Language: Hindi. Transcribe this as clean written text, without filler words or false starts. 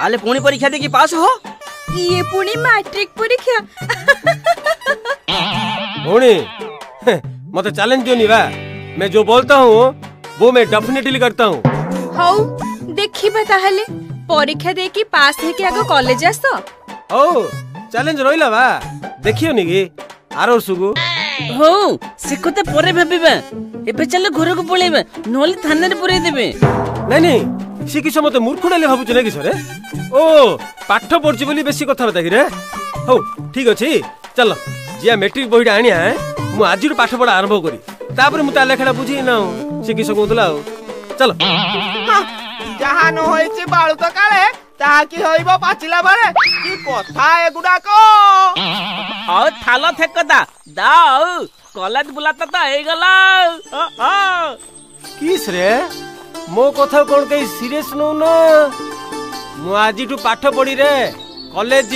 ताले पुणी परीक्षा दे की पास हो। ये पुणी मैट्रिक परीक्षा। पुणी मत चैलेंज जो नहीं बा, मैं जो बोलता हूँ वो मैं डेफिनेटली करता हूँ। हाउ देखिबा ताहले परीक्षा दे की पास है कि आगो कॉलेज आस। ओ चैलेंज रोइला बा, देखियो निगी आरो सुगु। हो से कोते परे भाबिबा, एबे चल घर को पळेबा नोले थाना रे पुरे देबे। नहीं नहीं सी किस मते मूर्ख डाले भाबु चले किस रे। ओ पाठ पढछि बोली बेसी कथा बता कि रे। हो ठीक अछि चल जिया मैट्रिक बहिडा आनिया मु आजिर पाठ पढा आरंभ करी, तापर मु ता लेखडा बुझी ना सी किस कोतला। चल जहा न होइछि बाळु त काळे ता की होइबो पाचिला बारे की कथा एगुडा को। औ थालो थेकदा दाऊ कॉलेज बुलाता त हे गला। किस रे मो कथा कोन कई सीरियस नो ना, मु आजिटू पाठ पढी रे कॉलेज